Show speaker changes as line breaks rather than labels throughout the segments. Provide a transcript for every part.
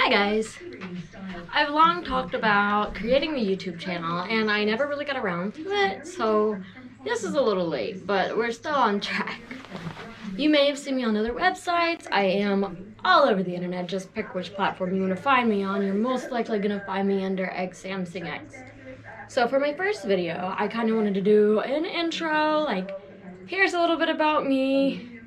Hi guys! I've long talked about creating a YouTube channel and I never really got around to it, so this is a little late, but we're still on track. You may have seen me on other websites. I am all over the internet. Just pick which platform you want to find me on. You're most likely going to find me under Singh X. So for my first video, I kind of wanted to do an intro, like, here's a little bit about me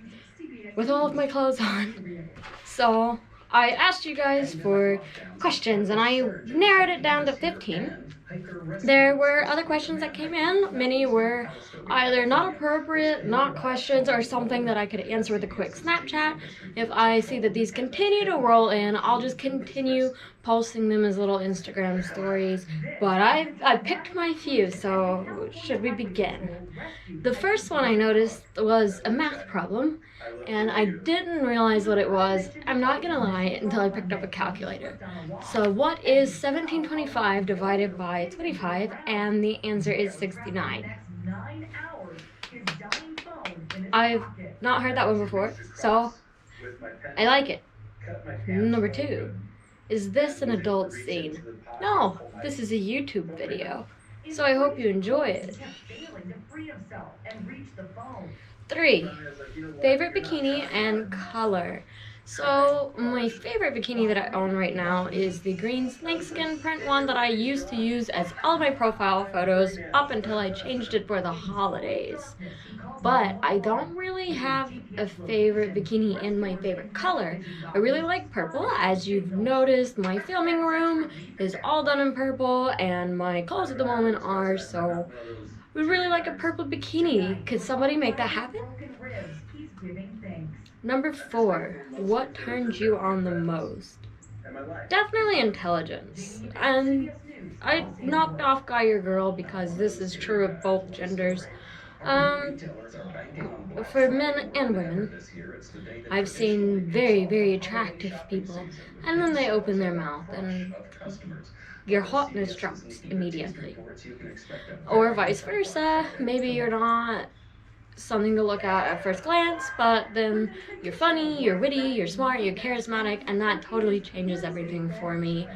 with all of my clothes on. So I asked you guys for questions and I narrowed it down to 15. There were other questions that came in. Many were either not appropriate, not questions, or something that I could answer with a quick Snapchat. If I see that these continue to roll in, I'll just continue posting them as little Instagram stories. But I picked my few, so should we begin? The first one I noticed was a math problem, and I didn't realize what it was, I'm not gonna lie, until I picked up a calculator. So what is 1725 divided by 25? And the answer is 69. I've not heard that one before, so I like it. Number 2. Is this an adult scene? No, this is a YouTube video, so I hope you enjoy it. 3. Favorite bikini and color. So my favorite bikini that I own right now is the green snakeskin print one that I used to use as all my profile photos up until I changed it for the holidays. But I don't really have a favorite bikini in my favorite color. I really like purple. As you've noticed, my filming room is all done in purple and my clothes at the moment are, so we really like a purple bikini. Could somebody make that happen? Number 4, what turns you on the most? Definitely intelligence. And I knocked off guy or girl because this is true of both genders. For men and women, I've seen very, very attractive people, and then they open their mouth and your hotness drops immediately. Or vice versa, maybe you're not something to look at first glance, but then you're funny, you're witty, you're smart, you're charismatic, and that totally changes everything for me.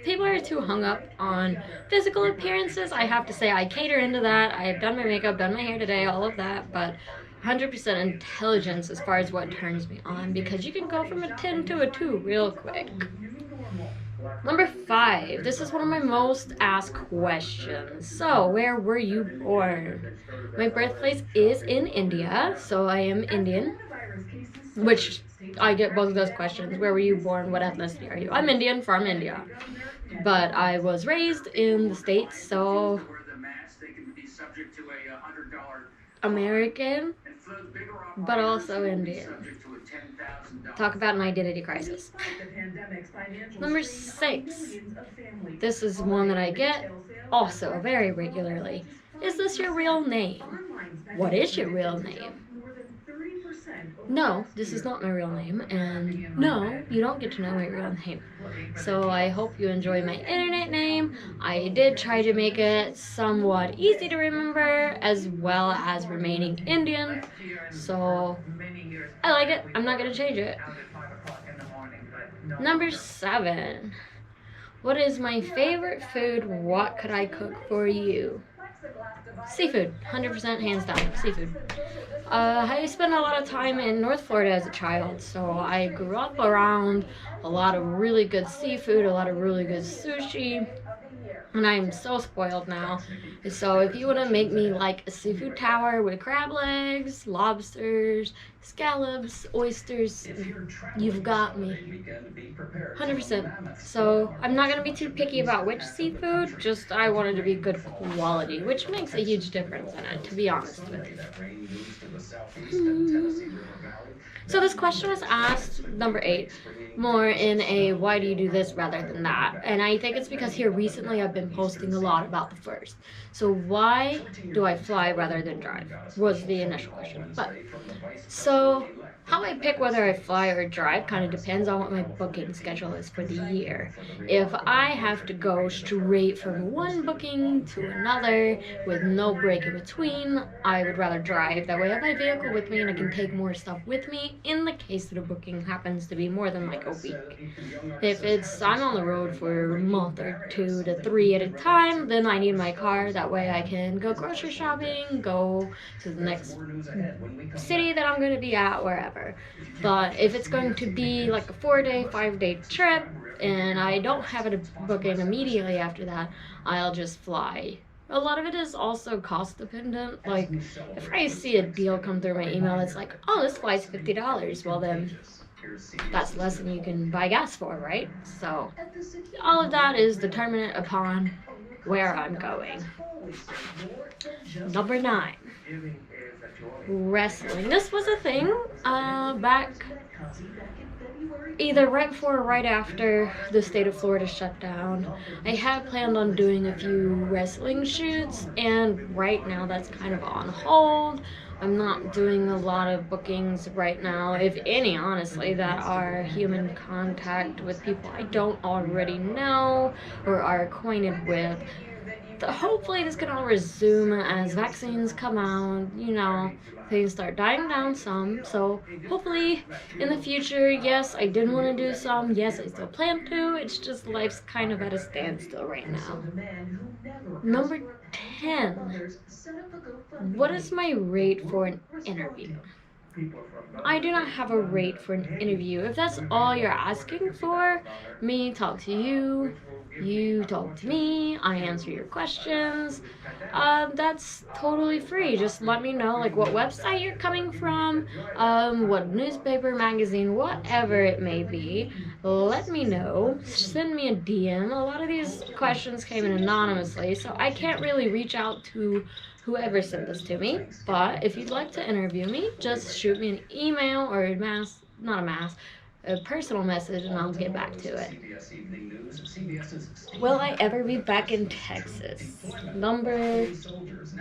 People are too hung up on physical appearances. I have to say I cater into that. I have done my makeup, done my hair today, all of that, but 100% intelligence as far as what turns me on, because you can go from a 10 to a 2 real quick. Number 5, this is one of my most asked questions. So, where were you born? My birthplace is in India, so I am Indian, which I get both of those questions. Where were you born? What ethnicity are you? I'm Indian from India, but I was raised in the States, so American, but also Indian. Talk about an identity crisis. Number 6. This is one that I get also very regularly. Is this your real name? What is your real name? No, this is not my real name, and no, you don't get to know my real name. So I hope you enjoy my internet name. I did try to make it somewhat easy to remember, as well as remaining Indian, so I like it. I'm not going to change it. Number 7. What is my favorite food? What could I cook for you? Seafood. 100% hands down. Seafood. I spent a lot of time in North Florida as a child, so I grew up around a lot of really good seafood, a lot of really good sushi, and I'm so spoiled now. So if you want to make me like a seafood tower with crab legs, lobsters, scallops, oysters, you've got me. 100%. So I'm not going to be too picky about which seafood, just I want it to be good quality, which makes a huge difference in it, to be honest with you. So this question was asked, number 8, more in a why do you do this rather than that. And I think it's because here recently I've been posting a lot about the first. So why do I fly rather than drive was the initial question. But so So how I pick whether I fly or drive kind of depends on what my booking schedule is for the year. If I have to go straight from one booking to another with no break in between, I would rather drive. That way I have my vehicle with me and I can take more stuff with me in the case that a booking happens to be more than like a week. If it's I'm on the road for a month or 2 to 3 at a time, then I need my car. That way I can go grocery shopping, go to the next city that I'm going to be at, wherever. But if it's going to be like a 4-day, 5-day trip and I don't have it booked in immediately after that, I'll just fly. A lot of it is also cost dependent. Like if I see a deal come through my email that's like, oh, this flight's $50, well then that's less than you can buy gas for, right? So all of that is determined upon where I'm going. Number 9, wrestling. This was a thing back either right before or right after the state of Florida shut down. I had planned on doing a few wrestling shoots, and right now that's kind of on hold. I'm not doing a lot of bookings right now, if any, honestly, that are human contact with people I don't already know or are acquainted with. Hopefully this can all resume as vaccines come out, things start dying down some. So hopefully in the future, yes, I did want to do some. Yes, I still plan to. It's just life's kind of at a standstill right now. Number 10. What is my rate for an interview? I do not have a rate for an interview. If that's all you're asking for, me talk to you, you talk to me, I answer your questions, that's totally free. Just let me know like what website you're coming from, what newspaper, magazine, whatever it may be. Let me know. Send me a DM. A lot of these questions came in anonymously, so I can't really reach out to whoever sent this to me. But if you'd like to interview me, just shoot me an email or a personal message, and I'll get back to it. Will I ever be back in Texas? Number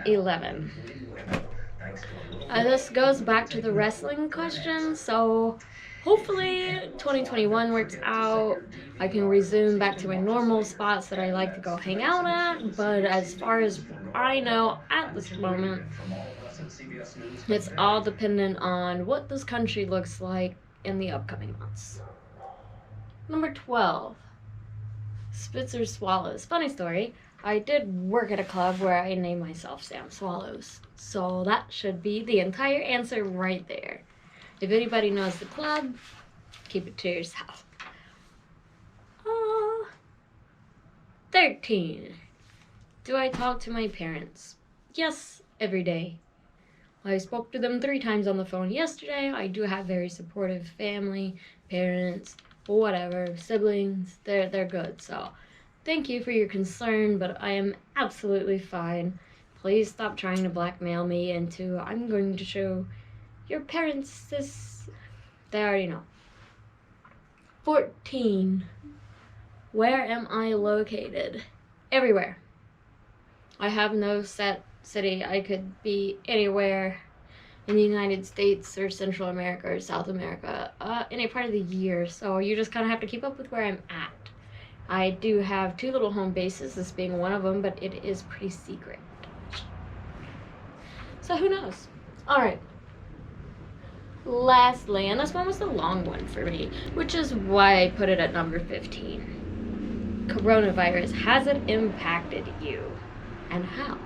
11. This goes back to the wrestling question, so hopefully 2021 works out. I can resume back to my normal spots that I like to go hang out at, but as far as I know at this moment, it's all dependent on what this country looks like in the upcoming months. Number 12. Spitzer Swallows. Funny story, I did work at a club where I named myself Sam Swallows. So that should be the entire answer right there. If anybody knows the club, keep it to yourself. 13. Do I talk to my parents? Yes, every day. I spoke to them 3 times on the phone yesterday. I do have very supportive family, parents, whatever, siblings. They're good. So thank you for your concern, but I am absolutely fine. Please stop trying to blackmail me into I'm going to show your parents this. They already know. 14. Where am I located? Everywhere. I have no set city. I could be anywhere in the United States or Central America or South America, any part of the year. So you just kind of have to keep up with where I'm at. I do have 2 little home bases, this being one of them, but it is pretty secret. So who knows? All right. Lastly, and this one was the long one for me, which is why I put it at number 15. Coronavirus, has it impacted you? And how?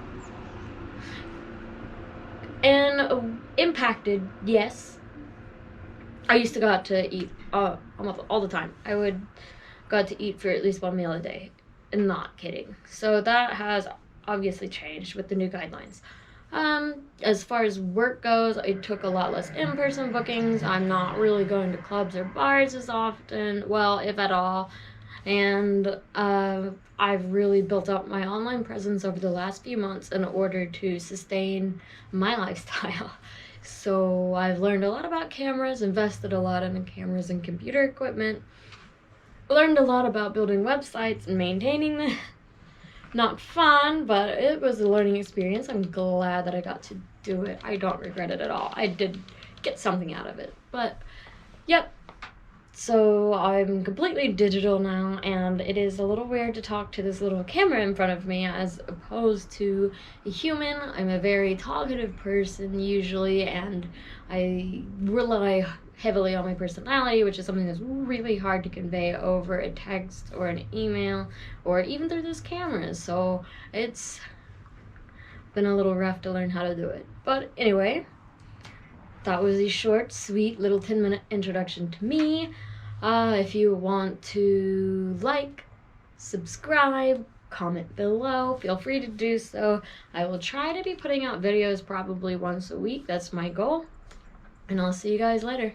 And impacted, yes. I used to go out to eat almost all the time. I would go out to eat for at least 1 meal a day. Not kidding. So that has obviously changed with the new guidelines. As far as work goes, I took a lot less in-person bookings. I'm not really going to clubs or bars as often, well, if at all. And I've really built up my online presence over the last few months in order to sustain my lifestyle. So I've learned a lot about cameras, invested a lot in cameras and computer equipment, learned a lot about building websites and maintaining them. Not fun, but it was a learning experience. I'm glad that I got to do it. I don't regret it at all. I did get something out of it. But, yep. So I'm completely digital now, and it is a little weird to talk to this little camera in front of me as opposed to a human. I'm a very talkative person usually, and I rely heavily on my personality, which is something that's really hard to convey over a text or an email or even through this camera. So it's been a little rough to learn how to do it. But anyway, that was a short, sweet little 10-minute introduction to me. If you want to like, subscribe, comment below, feel free to do so. I will try to be putting out videos probably once a week. That's my goal. And I'll see you guys later.